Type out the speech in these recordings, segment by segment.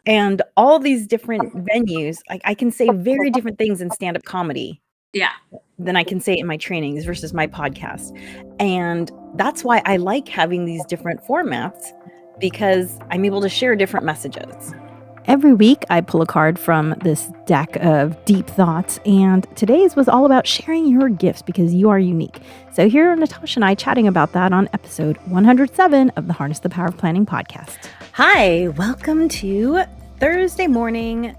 And all these different venues, I can say very different things in stand-up comedy Yeah. than I can say in my trainings versus my podcast. And that's why I like having these different formats, because I'm able to share different messages. Every week, I pull a card from this deck of deep thoughts, and today's was all about sharing your gifts because you are unique. So here are Natasha and I chatting about that on episode 107 of the Harness the Power of Planning podcast. Hi, welcome to Thursday morning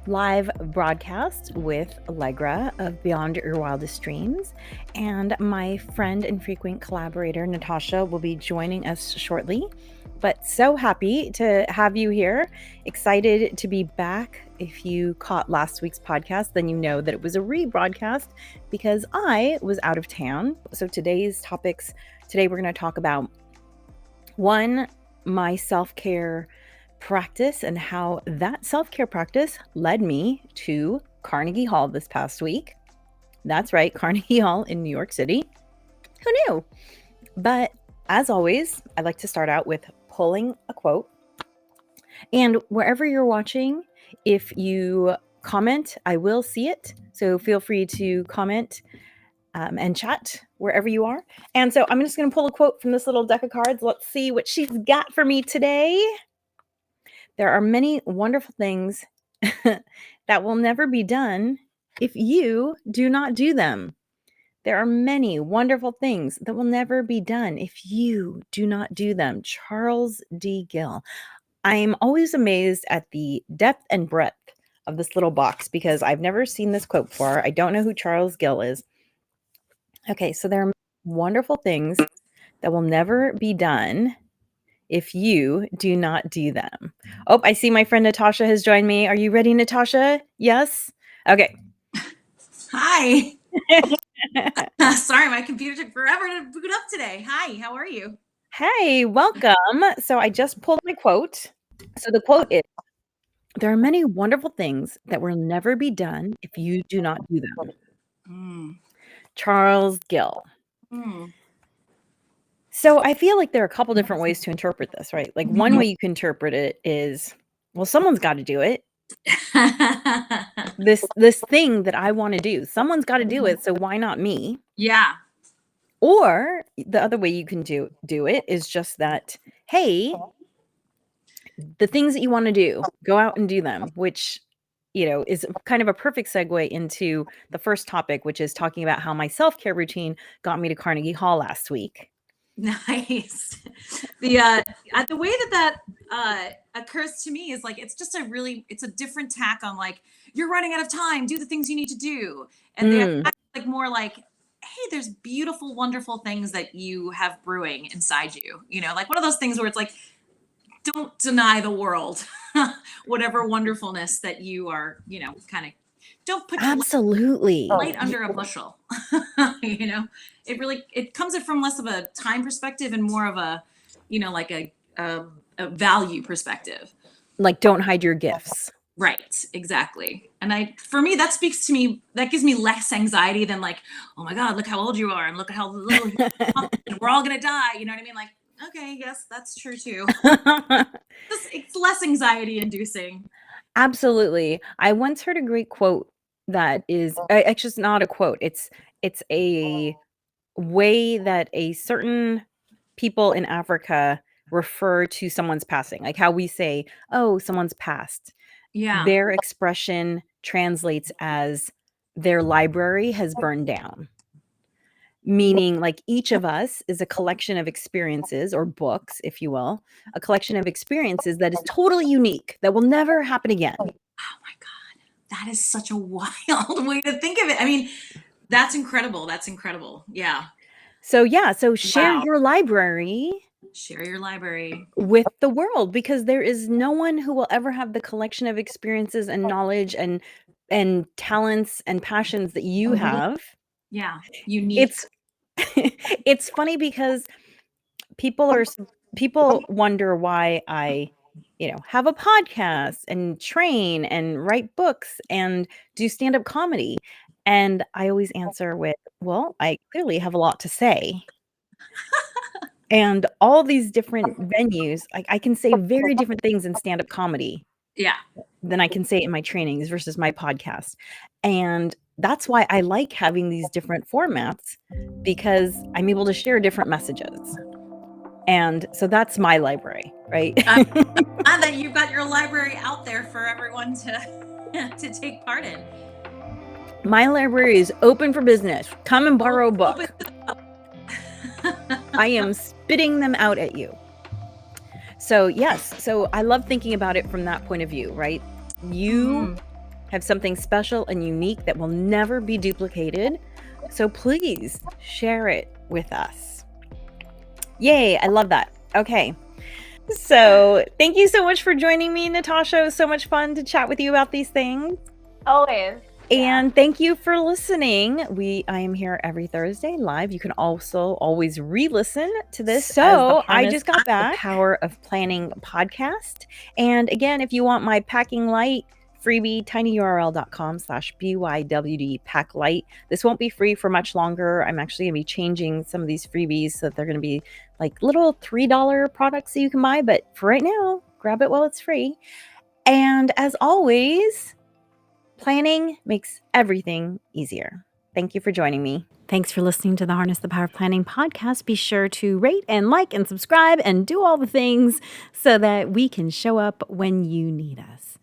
live broadcast with Alegre of Beyond Your Wildest Dreams. And my friend and frequent collaborator, Natasha, will be joining us shortly. But so happy to have you here. Excited to be back. If you caught last week's podcast, then you know that it was a rebroadcast because I was out of town. So today we're going to talk about one, my self-care practice and how that self-care practice led me to Carnegie Hall this past week. That's right, Carnegie Hall in New York City. Who knew? But as always, I like to start out with pulling a quote. And wherever you're watching, if you comment, I will see it. So feel free to comment and chat wherever you are. And so I'm just going to pull a quote from this little deck of cards. Let's see what she's got for me today. There are many wonderful things that will never be done if you do not do them. There are many wonderful things that will never be done if you do not do them. Charles D. Gill. I'm always amazed at the depth and breadth of this little box because I've never seen this quote before. I don't know who Charles Gill is. Okay, so there are wonderful things that will never be done if you do not do them. Oh, I see my friend Natasha has joined me. Are you ready, Natasha? Yes? Okay. Hi. Sorry, my computer took forever to boot up today. Hi, how are you? Hey, welcome. So I just pulled my quote. So the quote is, there are many wonderful things that will never be done if you do not do them. Charles Gill. So I feel like there are a couple different ways to interpret this, right? Like one way you can interpret it is, well, someone's got to do it. This thing that I want to do, someone's got to do it, so why not me? Yeah. Or the other way you can do it is just that, hey, the things that you want to do, go out and do them, which, is kind of a perfect segue into the first topic, which is talking about how my self-care routine got me to Carnegie Hall last week. Nice. The way that occurs to me is like, it's a different tack on like, you're running out of time, do the things you need to do. And they're like more like, hey, there's beautiful, wonderful things that you have brewing inside you, like one of those things where it's like, don't deny the world whatever wonderfulness that you are, kind of don't put absolutely light under a bushel. It comes from less of a time perspective and more of a, like a value perspective. Like, don't hide your gifts. Right, exactly. And for me, that speaks to me, that gives me less anxiety than like, oh my God, look how old you are and look at how little we're all gonna die. You know what I mean? Like, okay, yes, that's true too. It's less anxiety inducing. Absolutely. I once heard a great quote that is actually it's not a quote. It's a way that a certain people in Africa refer to someone's passing, like how we say, oh, someone's passed. Yeah. Their expression translates as their library has burned down. Meaning, like, each of us is a collection of experiences, or books, if you will, a collection of experiences that is totally unique, that will never happen again. Oh my God. That is such a wild way to think of it. I mean, that's incredible. That's incredible. Yeah. So share your library. Share your library with the world, because there is no one who will ever have the collection of experiences and knowledge and talents and passions that you have. Yeah. Unique. It's funny because people wonder why I, have a podcast and train and write books and do stand-up comedy. And I always answer with, well, I clearly have a lot to say. And all these different venues, I can say very different things in stand-up comedy Yeah. than I can say it in my trainings versus my podcast. And that's why I like having these different formats, because I'm able to share different messages. And so that's my library, right? And that you've got your library out there for everyone to take part in. My library is open for business. Come and borrow a book. I am spitting them out at you. So yes, so I love thinking about it from that point of view, right? You have something special and unique that will never be duplicated. So please share it with us. Yay, I love that. Okay. So thank you so much for joining me, Natasha. It was so much fun to chat with you about these things. Always. And thank you for listening. I am here every Thursday live. You can also always re-listen to this. So I just got back the Power of Planning podcast. And again, if you want my packing light freebie, tinyurl.com/BYWD pack light. This won't be free for much longer. I'm actually going to be changing some of these freebies so that they're going to be like little $3 products that you can buy. But for right now, grab it while it's free. And as always, planning makes everything easier. Thank you for joining me. Thanks for listening to the Harness the Power of Planning podcast. Be sure to rate and like and subscribe and do all the things so that we can show up when you need us.